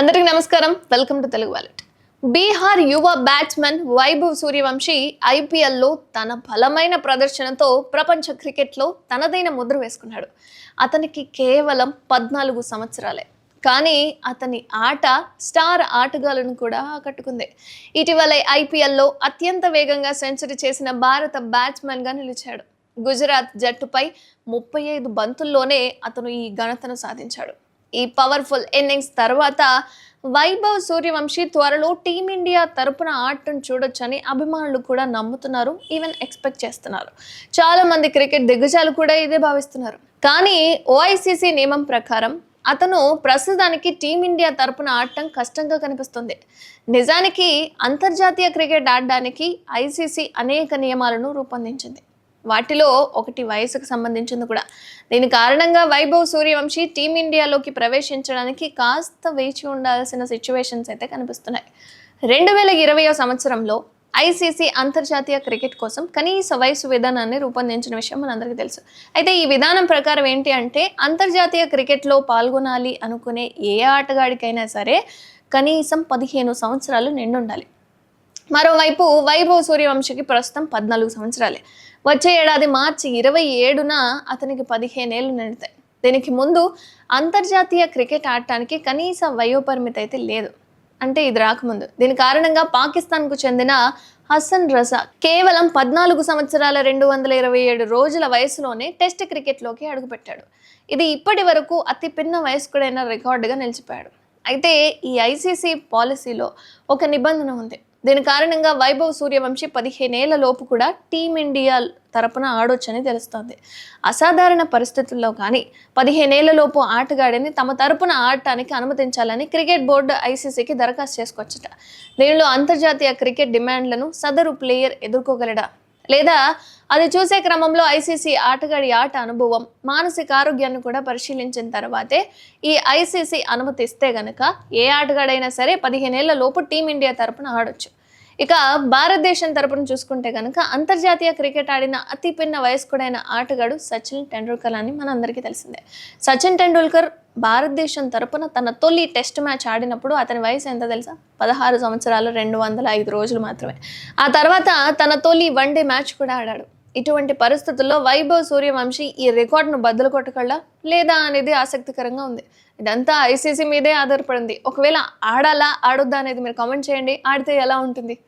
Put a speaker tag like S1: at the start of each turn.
S1: అందరికీ నమస్కారం. Welcome to Telugu wallet. Bihar యువ బ్యాట్స్మెన్ వైభవ్ సూర్యవంశీ ఐపీఎల్లో తన బలమైన ప్రదర్శనతో ప్రపంచ క్రికెట్లో తనదైన ముద్ర వేసుకున్నాడు. అతనికి కేవలం 14 సంవత్సరాలే, కానీ అతని ఆట స్టార్ ఆటగాళ్లను కూడా ఆకట్టుకుంది. ఇటీవల ఐపీఎల్లో అత్యంత వేగంగా సెంచరీ చేసిన భారత బ్యాట్స్మెన్గా నిలిచాడు. గుజరాత్ జట్టుపై 35 బంతుల్లోనే అతను ఈ ఘనతను సాధించాడు. ఈ పవర్ఫుల్ ఇన్నింగ్స్ తర్వాత వైభవ్ సూర్యవంశీ త్వరలో టీమిండియా తరపున ఆడటం చూడొచ్చని అభిమానులు కూడా నమ్ముతున్నారు, ఈవెన్ ఎక్స్పెక్ట్ చేస్తున్నారు. చాలా మంది క్రికెట్ దిగ్గజాలు కూడా ఇదే భావిస్తున్నారు. కానీ ఓఐసీసీ నియమం ప్రకారం అతను ప్రస్తుతానికి టీమిండియా తరపున ఆడటం కష్టంగా కనిపిస్తుంది. నిజానికి అంతర్జాతీయ క్రికెట్ ఆడడానికి ఐసీసీ అనేక నియమాలను రూపొందించింది. వాటిలో ఒకటి వయసుకు సంబంధించింది కూడా. దీని కారణంగా వైభవ్ సూర్యవంశీ టీమిండియాలోకి ప్రవేశించడానికి కాస్త వేచి ఉండాల్సిన సిచ్యువేషన్స్ అయితే కనిపిస్తున్నాయి. 2020 సంవత్సరంలో ఐసీసీ అంతర్జాతీయ క్రికెట్ కోసం కనీస వయసు విధానాన్ని రూపొందించిన విషయం మనందరికీ తెలుసు. అయితే ఈ విధానం ప్రకారం ఏంటి అంటే, అంతర్జాతీయ క్రికెట్లో పాల్గొనాలి అనుకునే ఏ ఆటగాడికైనా సరే కనీసం 15 సంవత్సరాలు నిండుండాలి. మరోవైపు వైభవ్ సూర్యవంశీకి ప్రస్తుతం 14 సంవత్సరాలే. వచ్చే ఏడాది మార్చి 27న అతనికి 15 ఏళ్ళు నిండుతాయి. దీనికి ముందు అంతర్జాతీయ క్రికెట్ ఆడటానికి కనీస వయోపరిమితి అయితే లేదు, అంటే ఇది రాకముందు. దీని కారణంగా పాకిస్తాన్కు చెందిన హసన్ రజా కేవలం 14 సంవత్సరాల 227 రోజుల వయసులోనే టెస్ట్ క్రికెట్లోకి అడుగుపెట్టాడు. ఇది ఇప్పటి వరకు అతి పిన్న వయస్కుడైన రికార్డుగా నిలిచిపోయాడు. అయితే ఈ ఐసీసీ పాలసీలో ఒక నిబంధన ఉంది. దీని కారణంగా వైభవ్ సూర్యవంశీ 15 ఏళ్ల లోపు కూడా టీమిండియా తరపున ఆడొచ్చని తెలుస్తోంది. అసాధారణ పరిస్థితుల్లో కానీ 15 ఏళ్ల లోపు ఆటగాడిని తమ తరపున ఆడటానికి అనుమతించాలని క్రికెట్ బోర్డు ఐసీసీకి దరఖాస్తు చేసుకోవచ్చట. దీనిలో అంతర్జాతీయ క్రికెట్ డిమాండ్లను సదరు ప్లేయర్ ఎదుర్కోగలడా, లేదా అది చూసే క్రమంలో ఐసీసీ ఆటగాడి ఆట అనుభవం, మానసిక ఆరోగ్యాన్ని కూడా పరిశీలించిన తర్వాతే ఈ ఐసీసీ అనుమతిస్తే గనక ఏ ఆటగాడైనా సరే 15 ఏళ్ల లోపు టీమిండియా తరపున ఆడొచ్చు. ఇక భారతదేశం తరపున చూసుకుంటే కనుక అంతర్జాతీయ క్రికెట్ ఆడిన అతి పిన్న వయస్కుడైన ఆటగాడు సచిన్ టెండూల్కర్ అని మనందరికీ తెలిసిందే. సచిన్ టెండూల్కర్ భారతదేశం తరపున తన తొలి టెస్ట్ మ్యాచ్ ఆడినప్పుడు అతని వయసు ఎంత తెలుసా? 16 సంవత్సరాలు 205 రోజులు మాత్రమే. ఆ తర్వాత తన తొలి వన్డే మ్యాచ్ కూడా ఆడాడు. ఇటువంటి పరిస్థితుల్లో వైభవ్ సూర్యవంశీ ఈ రికార్డును బద్దలు కొట్టగలడా లేదా అనేది ఆసక్తికరంగా ఉంది. ఇదంతా ఐసీసీ మీదే ఆధారపడింది. ఒకవేళ ఆడాలా ఆడొద్దా అనేది మీరు కామెంట్ చేయండి. ఆడితే ఎలా ఉంటుంది?